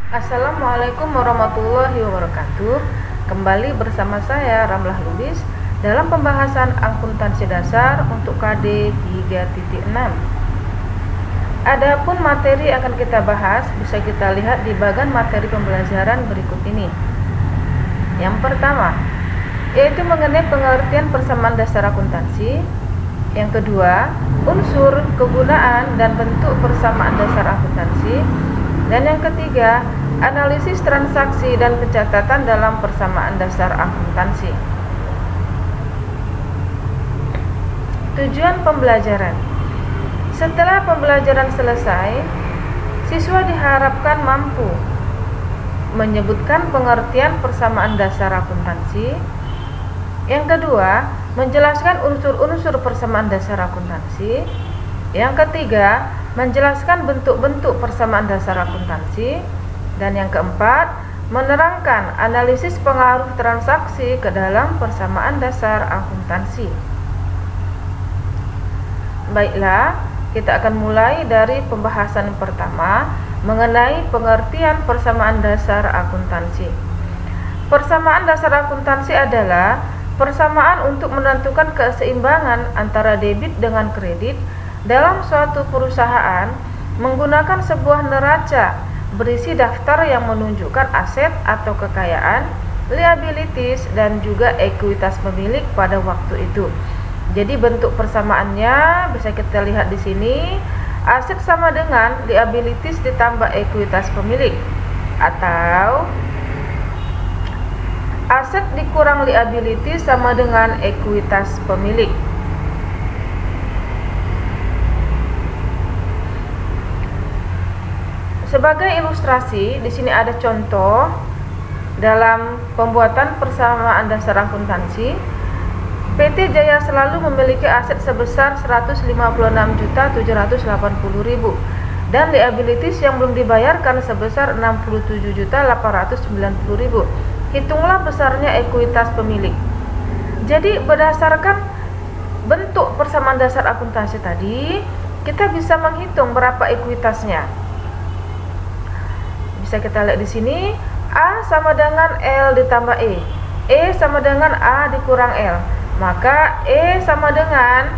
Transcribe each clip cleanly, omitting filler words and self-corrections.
Assalamualaikum warahmatullahi wabarakatuh. Kembali bersama saya Ramlah Lubis dalam pembahasan akuntansi dasar untuk KD 3.6. Adapun materi yang akan kita bahas bisa kita lihat di bagian materi pembelajaran berikut ini. Yang pertama, yaitu mengenai pengertian persamaan dasar akuntansi. Yang kedua, unsur, kegunaan, dan bentuk persamaan dasar akuntansi. Dan yang ketiga, analisis transaksi dan pencatatan dalam persamaan dasar akuntansi. Tujuan pembelajaran. Setelah pembelajaran selesai, siswa diharapkan mampu menyebutkan pengertian persamaan dasar akuntansi. Yang kedua, menjelaskan unsur-unsur persamaan dasar akuntansi. Yang ketiga, menjelaskan bentuk-bentuk persamaan dasar akuntansi. Dan yang keempat, menerangkan analisis pengaruh transaksi ke dalam persamaan dasar akuntansi. Baiklah, kita akan mulai dari pembahasan pertama mengenai pengertian persamaan dasar akuntansi. Persamaan dasar akuntansi adalah persamaan untuk menentukan keseimbangan antara debit dengan kredit dalam suatu perusahaan menggunakan sebuah neraca berisi daftar yang menunjukkan aset atau kekayaan, liabilities, dan juga ekuitas pemilik pada waktu itu. Jadi bentuk persamaannya bisa kita lihat di sini. Aset sama dengan liabilities ditambah ekuitas pemilik, atau aset dikurang liabilities sama dengan ekuitas pemilik. Sebagai ilustrasi, di sini ada contoh dalam pembuatan persamaan dasar akuntansi. PT Jaya Selalu memiliki aset sebesar 156.780.000 dan liabilities yang belum dibayarkan sebesar 67.890.000. Hitunglah besarnya ekuitas pemilik. Jadi berdasarkan bentuk persamaan dasar akuntansi tadi, kita bisa menghitung berapa ekuitasnya. Bisa kita lihat di sini, A sama dengan L ditambah E sama dengan A dikurang L. Maka E sama dengan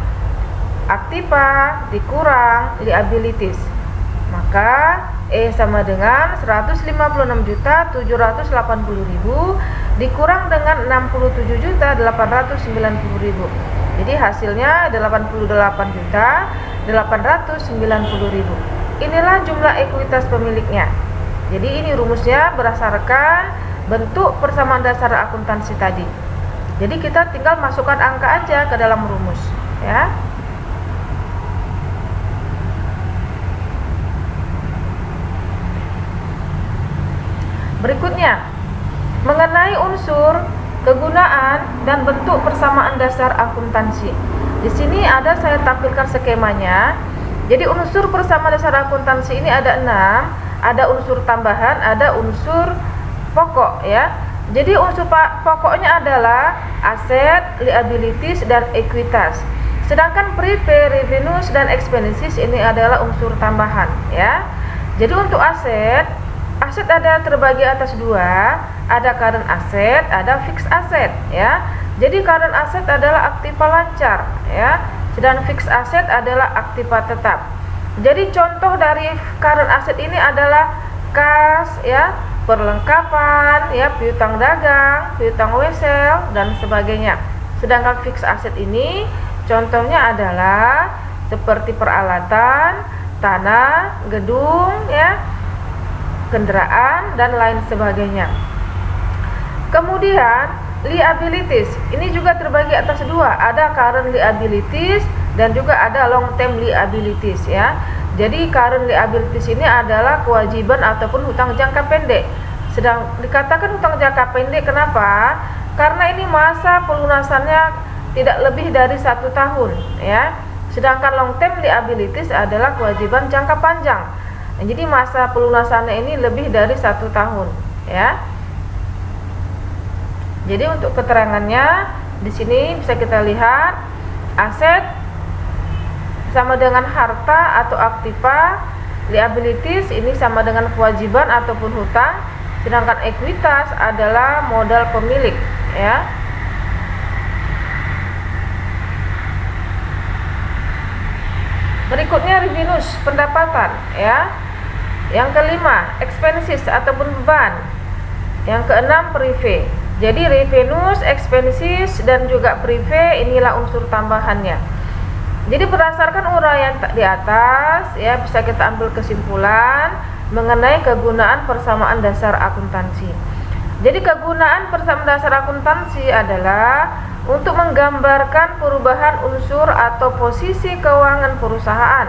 aktiva dikurang liabilities. Maka E sama dengan 156.780.000 dikurang dengan 67.890.000. Jadi hasilnya 88.890.000. Inilah jumlah ekuitas pemiliknya. Jadi ini rumusnya berdasarkan bentuk persamaan dasar akuntansi tadi. Jadi kita tinggal masukkan angka aja ke dalam rumus, ya. Berikutnya, mengenai unsur, kegunaan, dan bentuk persamaan dasar akuntansi. Di sini ada saya tampilkan skemanya. Jadi unsur persamaan dasar akuntansi ini ada 6. Ada unsur tambahan, ada unsur pokok, ya. Jadi unsur pokoknya adalah aset, liabilities, dan ekuitas. Sedangkan prepay, revenues, dan expenses ini adalah unsur tambahan, ya. Jadi untuk aset ada terbagi atas dua, ada current asset, ada fixed asset, ya. Jadi current asset adalah aktiva lancar, ya. Sedangkan fixed asset adalah aktiva tetap. Jadi contoh dari current asset ini adalah kas, ya, perlengkapan, ya, piutang dagang, piutang wesel, dan sebagainya. Sedangkan fixed asset ini contohnya adalah seperti peralatan, tanah, gedung, ya, kendaraan, dan lain sebagainya. Kemudian liabilities ini juga terbagi atas dua, ada current liabilities dan juga ada long term liabilities, ya. Jadi current liabilities ini adalah kewajiban ataupun hutang jangka pendek. Sedang dikatakan hutang jangka pendek, kenapa? Karena ini masa pelunasannya tidak lebih dari 1 tahun, ya. Sedangkan long term liabilities adalah kewajiban jangka panjang. Jadi masa pelunasannya ini lebih dari 1 tahun, ya. Jadi untuk keterangannya di sini bisa kita lihat aset sama dengan harta atau aktiva, Liabilities ini sama dengan kewajiban ataupun hutang, sedangkan ekuitas adalah modal pemilik, ya. Berikutnya revenues, pendapatan, ya. Yang kelima, expenses ataupun beban. Yang keenam, prive. Jadi revenues, expenses dan juga prive inilah unsur tambahannya. Jadi berdasarkan uraian di atas, ya, bisa kita ambil kesimpulan mengenai kegunaan persamaan dasar akuntansi. Jadi kegunaan persamaan dasar akuntansi adalah untuk menggambarkan perubahan unsur atau posisi keuangan perusahaan,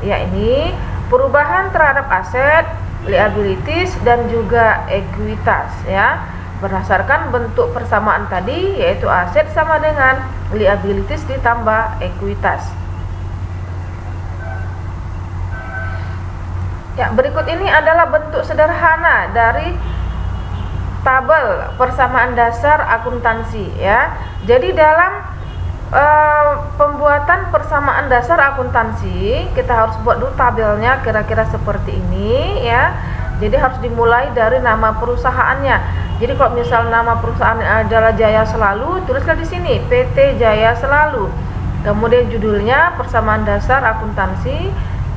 yakni perubahan terhadap aset, liabilities dan juga ekuitas, ya. Berdasarkan bentuk persamaan tadi, yaitu aset sama dengan liabilities ditambah ekuitas. Ya, berikut ini adalah bentuk sederhana dari tabel persamaan dasar akuntansi, ya. Jadi dalam pembuatan persamaan dasar akuntansi, kita harus buat dulu tabelnya kira-kira seperti ini, ya. Jadi harus dimulai dari nama perusahaannya. Jadi kalau misal nama perusahaan adalah Jaya Selalu, tulislah di sini PT Jaya Selalu. Kemudian judulnya persamaan dasar akuntansi.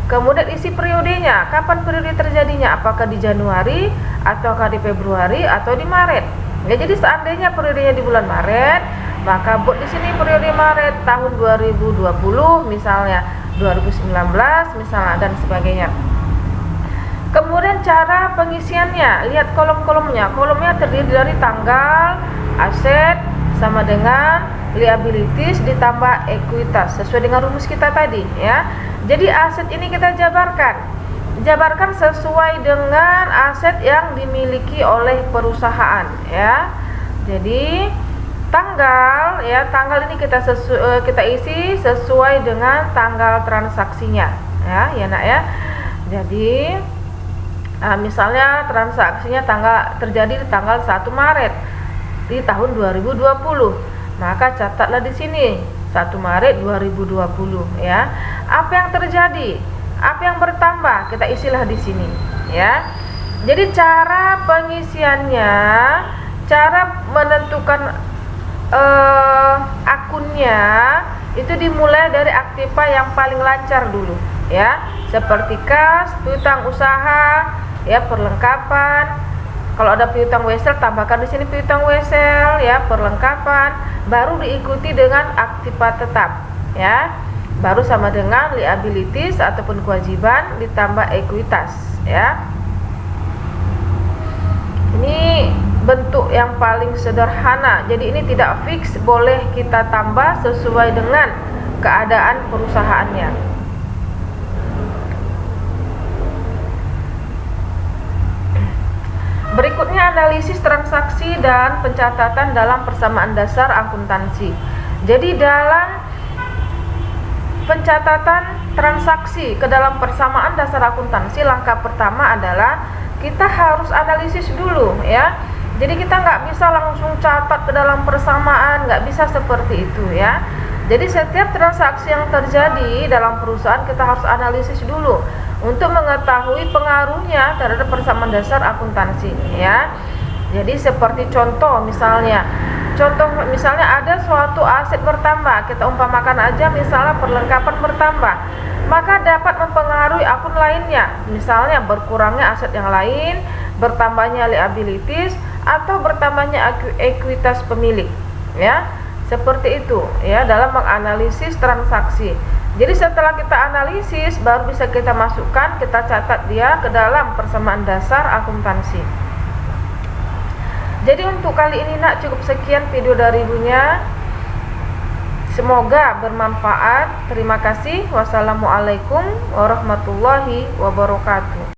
Kemudian isi periodenya, kapan periode terjadinya, apakah di Januari, ataukah di Februari, atau di Maret. Ya, jadi seandainya periodenya di bulan Maret, maka buat di sini periode Maret tahun 2020 misalnya, 2019 misalnya, dan sebagainya. Kemudian cara pengisiannya, lihat kolom-kolomnya. Kolomnya terdiri dari tanggal, aset sama dengan liabilities ditambah ekuitas sesuai dengan rumus kita tadi, ya. Jadi aset ini kita jabarkan sesuai dengan aset yang dimiliki oleh perusahaan, ya. Jadi tanggal, ya, tanggal ini kita isi sesuai dengan tanggal transaksinya, ya Nak, ya. Jadi misalnya transaksinya terjadi di tanggal 1 Maret di tahun 2020, maka catatlah di sini 1 Maret 2020, ya. Apa yang terjadi? Apa yang bertambah? Kita isilah di sini, ya. Jadi cara pengisiannya, cara menentukan akunnya itu dimulai dari aktiva yang paling lancar dulu, ya. Seperti kas, piutang usaha, ya, perlengkapan. Kalau ada piutang wesel, tambahkan di sini piutang wesel, ya, perlengkapan. Baru diikuti dengan aktiva tetap, ya. Baru sama dengan liabilities ataupun kewajiban ditambah ekuitas, ya. Ini bentuk yang paling sederhana. Jadi ini tidak fix, boleh kita tambah sesuai dengan keadaan perusahaannya. Berikutnya analisis transaksi dan pencatatan dalam persamaan dasar akuntansi. Jadi dalam pencatatan transaksi ke dalam persamaan dasar akuntansi, langkah pertama adalah kita harus analisis dulu, ya. Jadi kita nggak bisa langsung catat ke dalam persamaan, nggak bisa seperti itu, ya. Jadi setiap transaksi yang terjadi dalam perusahaan kita harus analisis dulu untuk mengetahui pengaruhnya terhadap persamaan dasar akuntansi, ya. Jadi seperti contoh misalnya ada suatu aset bertambah, kita umpamakan aja misalnya perlengkapan bertambah, maka dapat mempengaruhi akun lainnya, misalnya berkurangnya aset yang lain, bertambahnya liabilities, atau bertambahnya ekuitas pemilik, ya. Seperti itu, ya, dalam menganalisis transaksi. Jadi setelah kita analisis, baru bisa kita masukkan, kita catat dia ke dalam persamaan dasar akuntansi. Jadi untuk kali ini Nak, cukup sekian video dari Ibunya. Semoga bermanfaat. Terima kasih. Wassalamualaikum warahmatullahi wabarakatuh.